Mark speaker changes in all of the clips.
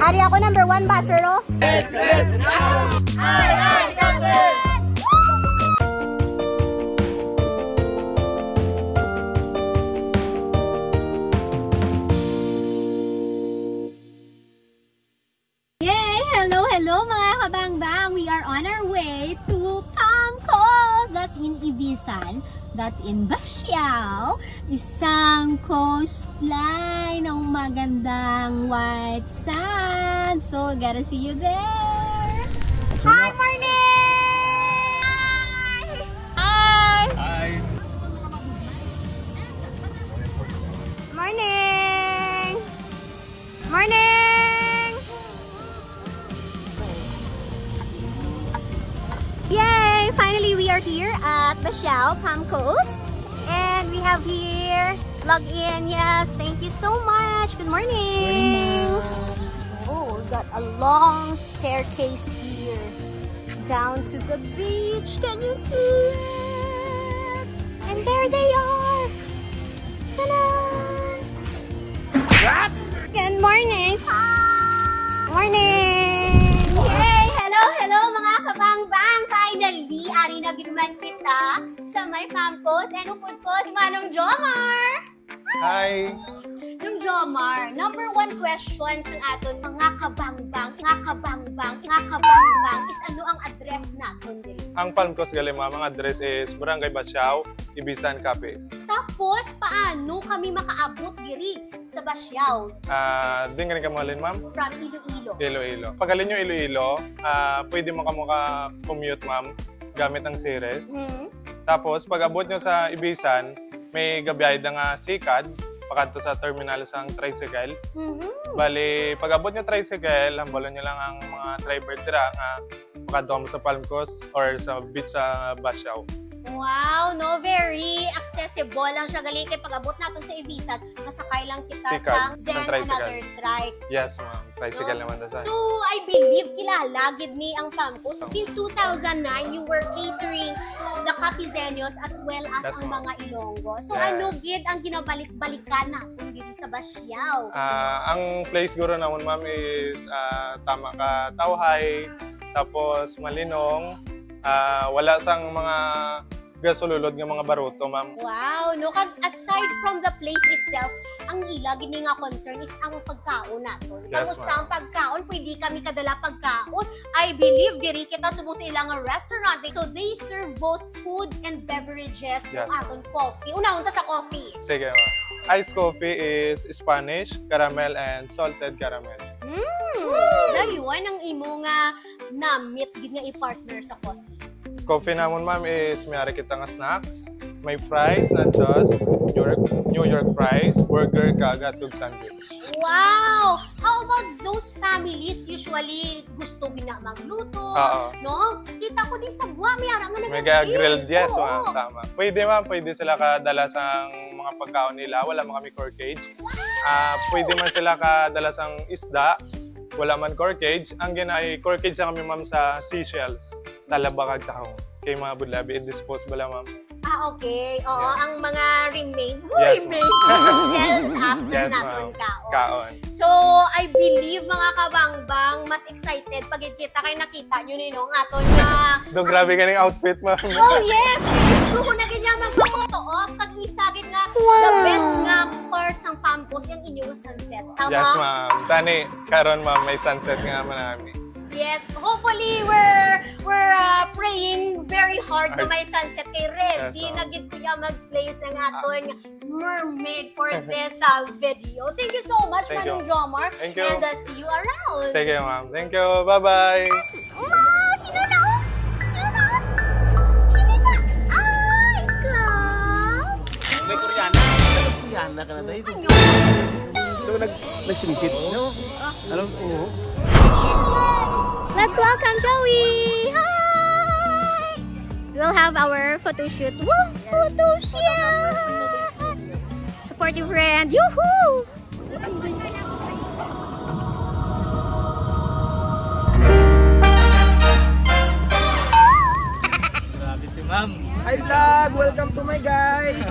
Speaker 1: Ari ako number 1 basher, oh. Ay, Captain! Hello mga kabangbang! We are on our way to Pamcos! That's in Ibisan. That's in Basiao. Isang coastline ng magandang white sand. So, gotta see you there! Hi, morning! Hi! Hi! Morning! Morning! Yay! Finally, we are here at Basiao, Pamcos. And we have here, log in, yes, thank you so much. Good morning. Oh, we've got a long staircase here down to the beach. Can you see it? And there they are. Ta-da! What? Good morning. Hi! Morning! Yay! Hello, hello mga kabangbang! Finally, ari na ginuman kita sa may Pamcos. And upod ko si Manong Jomar!
Speaker 2: Hi!
Speaker 1: Yung Jomar, number 1 question sa aton mga kabangbang is ano ang address natin dito?
Speaker 2: Ang Pamcos Galima, ang address is Barangay Basiao, Ibisan, Capiz.
Speaker 1: Tapos, paano kami makaabot diri sa Basiao?
Speaker 2: Din ka malin, ma'am?
Speaker 1: From Iloilo.
Speaker 2: Iloilo. Pag alin nyo Iloilo, pwede mo ka-commute, ma'am, gamit ang series. Tapos, pag abot nyo sa Ibisan, may gabiyay na nga sikad, pakanto sa terminal sang tricycle. Bali, pag abot nyo tricycle, hambalan nyo lang ang mga driver dira nga pakanto mo sa Pamcos or sa beach sa Basiao.
Speaker 1: Wow, no, very accessible lang siya. Gali kay pag-abot natin sa Ibisan, masakay lang kita sa then another trike.
Speaker 2: Yes, ma'am. Tricycle naman na sa.
Speaker 1: So, I believe kilala gid ni ang Pamcos. Since 2009, you were catering the Capizeños as well as ang mga Ilonggo. So, ano gid ang ginabalik-balikan natin dito sa Basiao?
Speaker 2: Ang place guro naman, ma'am, is tama ka Tauhay, tapos Malinong, wala sang mga gasululod ng mga baruto, ma'am.
Speaker 1: Wow, no, aside from the place itself, ang ila gini nga concern is ang pagkaon naton.
Speaker 2: Yes,
Speaker 1: kamusta ang pagkaon? Pwede kami kadala pagkaon. I believe diri kita sumo sa ilang restaurant. So they serve both food and beverages.
Speaker 2: Yes,
Speaker 1: aton coffee. Una-unta sa coffee.
Speaker 2: Sige, ma'am. Iced coffee is Spanish, caramel, and salted caramel.
Speaker 1: Layuan ang imo nga na-meet gid nga i-partner sa coffee.
Speaker 2: Coffee namon, ma'am, is mayari kita nga snacks. May fries, nachos, New York fries, burger, kagat, ug sandwich.
Speaker 1: Wow! How about those families usually gusto gina magluto? No? Kita ko din sa buwa, may ara nga
Speaker 2: nag-grilled, yes, ma'am, tama. Pwede, ma'am, pwede sila kadala sang mga pagkaon nila, wala man kami corkage. Pwede man sila kadala sang isda, wala man corkage. Ang ginay corkage na kami, ma'am, sa seashells. Talabakag taho. Kay mga budlabi, i-dispose bala, ma'am.
Speaker 1: Okay. Oo, ang mga remain shells after naton kaon. So, I believe mga kabangbang, mas excited pag kita kay nakita nyo ninong aton na...
Speaker 2: Grabe ka ng outfit, ma'am.
Speaker 1: Oh, yes! Gusto ko na ganyan magpapoto. Pag isagin nga, the best nga parts ng Pamcos, yung inyong sunset. Tama?
Speaker 2: Yes, ma'am. Tani, karon, ma'am, may sunset nga manami.
Speaker 1: Yes, hopefully we're praying very hard na may sunset kay ready na gid kuya mag-slay sa aton mermaid for this video. Thank you so much, Manong Jomar.
Speaker 2: Thank you.
Speaker 1: And see you around.
Speaker 2: Sige, ma'am. Thank you. Bye-bye.
Speaker 1: Wow! Sino na? Sino na? Sino na? Ay, ikaw!
Speaker 3: May Koreana. Koreana ka na tayo.
Speaker 1: Ano?
Speaker 3: So, nag-sinisit. No? Alam ko.
Speaker 1: Let's welcome Joey! Hi! We'll have our photo shoot. Woo! Photo shoot! Supportive friend! Yoo-hoo!
Speaker 3: Grabe si ma'am. Hi vlog! Welcome to my guys!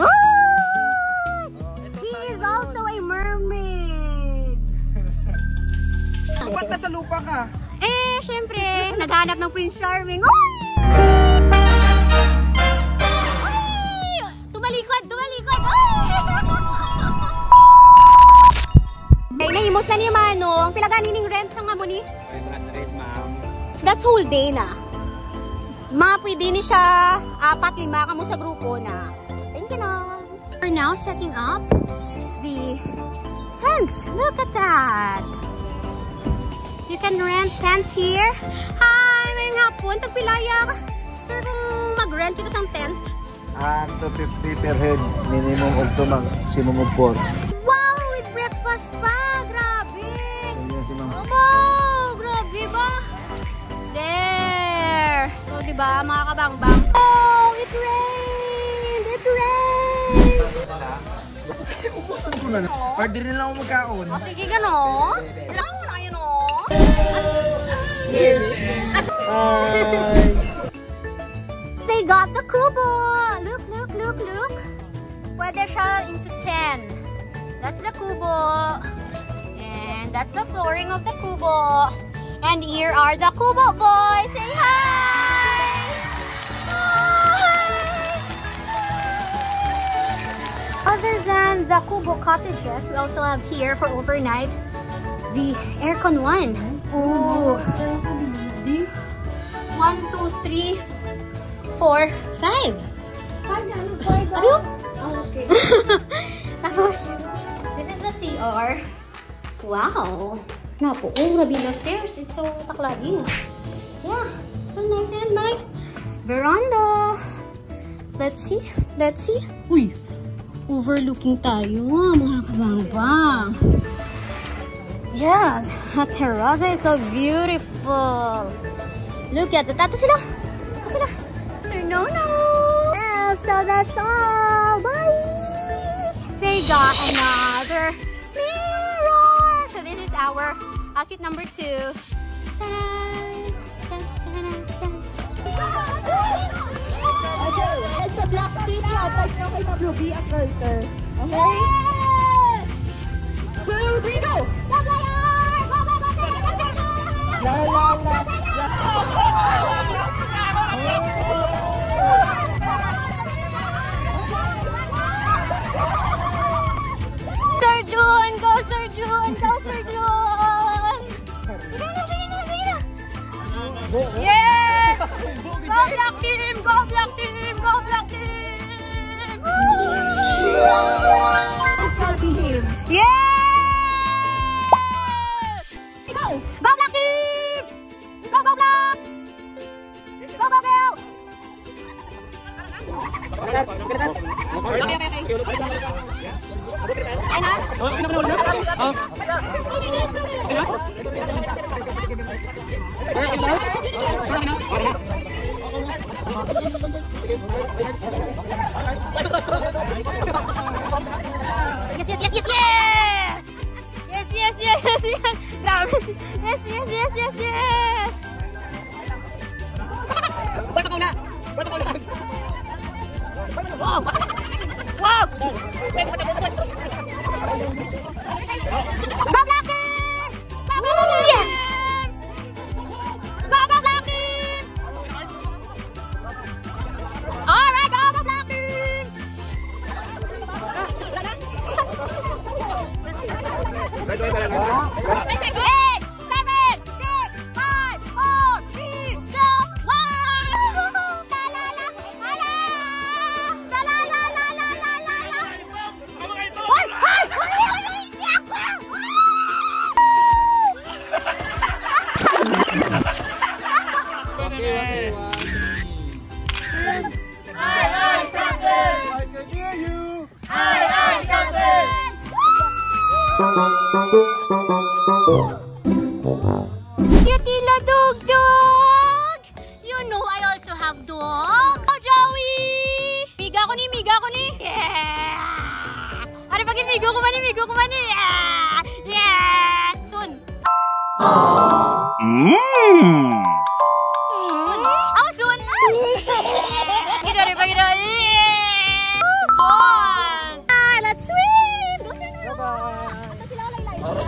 Speaker 1: He is also a mermaid!
Speaker 3: Ba't nasa lupa ka?
Speaker 1: Eh, syempre, naghanap ng Prince Charming. Tumalikod! Tumalikod! Ay, naimos na ni Manong. Pilaganin rent sa nga mo ni? That's whole day na. Pwede ni siya 4-5 kamo sa grupo na. Thank you na. We're now setting up the tents. Look at that. You can rent tents here. Hi! May hapon. Tagpilaya ka. Sir, kung mag-rent kita sa tent.
Speaker 4: 250 per head. Minimum of 2, maximum of 4.
Speaker 1: Wow! With breakfast pa! Grabe! Opo! Grabe ba? There! So, diba, mga kabangbang? Oh! It rained! It rained!
Speaker 3: Ubusan ko na. Order nila ako magkaon.
Speaker 1: O, sige gano'n. Dalawa mo na kayo, no?
Speaker 3: Hi!
Speaker 1: They got the kubo! Look, look, look, look! Pwede siya into 10. That's the kubo. And that's the flooring of the kubo. And here are the kubo boys! Say hi! Hi! Other than the kubo cottages, we also have here for overnight the aircon one. Ooh. 1, 2, 3, 4, 5. Ano? Okay. Tapos, this is the CR. Wow. Napo, grabe yung stairs. It's so taklagi. Yeah. So nice and my veranda. Let's see. Let's see. Uy. Overlooking tayo, mga kabangbang. Yes. The terrace is so beautiful. Look at that. Ito sila. Ito sila. Sir Nono. Yeah, so that's all. Bye. They got another mirror. So this is our outfit number 2.
Speaker 5: Sa black team type na kay Ruby at Carter. Okay? So, we go! La la la.
Speaker 1: Sir Jun! Go Sir Jun! Go Sir Jun! Yes! Go Black Team! Go Black Team! Go Black Team! Yes! Go! Go Black Team! Go Go Black! Go Go Go! Yes, yes, yes, yes, yes! Yes, yes, yes, yes, yes! Grabe! Yes, yes, yes, yes, yes! Wow! Wow! Go Blacky! Go Blacky! Yes! Go Blacky! Alright, go Blacky! 8, 7, 6, 5, 4, 3, 2, 1! Cutila dog dog! You know I also have dog. Oh, Joey! Miga ko ni, miga ko ni. Yeah! Ano pagin migo ko man ni, migo ko man ni. Yeah! Yeah! Soon. Soon. Oh, soon. Gidari pa gidari. Boss! Let's swim! Go swim! Ito sila ko laylay.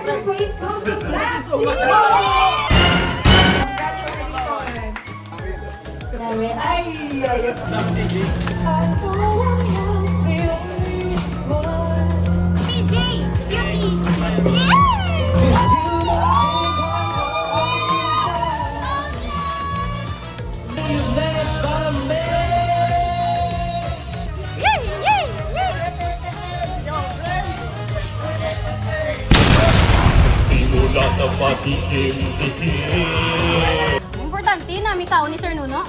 Speaker 5: the praise goes to Black
Speaker 1: CJ, beauty.
Speaker 6: Simula sa pag-iimbihis.
Speaker 1: Importante na may tao ni Sir Nuno.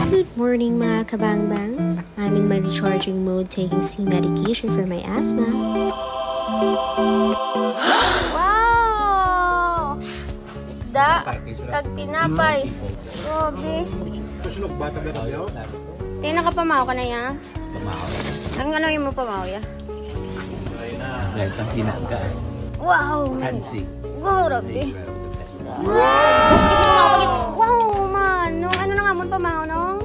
Speaker 7: Good morning mga kabangbang. I'm in my recharging mode taking C medication for my asthma.
Speaker 1: Wow! Isda, kag tinapay. Grabe. Tingnan ka pamaw ka na ya. Ang ano yung mo pamaw ya?
Speaker 3: Guys, ang hinaga.
Speaker 1: Wow!
Speaker 3: Fancy.
Speaker 1: Grabe. Wow, man. Nung ano na nga mo pamaw nung?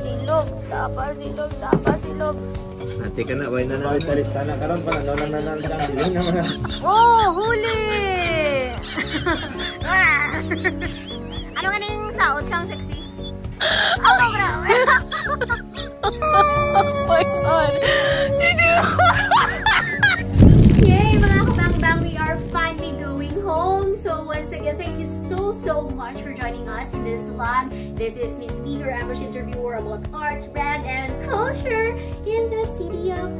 Speaker 1: Silog, tapa, silog.
Speaker 3: Nanti ka na, why na talit ka na karon pa na nananang naman.
Speaker 1: Oh, huli! Ano nga yung saot? Sound sexy? Oh, bro! Oh my God! Yay, mga kabangbang! We are finally going home. So once again, thank you so much for joining us in this vlog. This is Miss V, your Ambush interviewer about arts, brand, and culture in the city of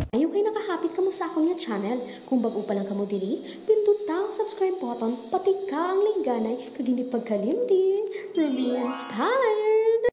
Speaker 7: Ayaw kayo nakahapit ka mo sa akong yung channel. Kung bago pa lang ka mo diri, pindot ang subscribe button, pati ka ang lingganay, kag hindi pagkalimdin. Ruby Inspired!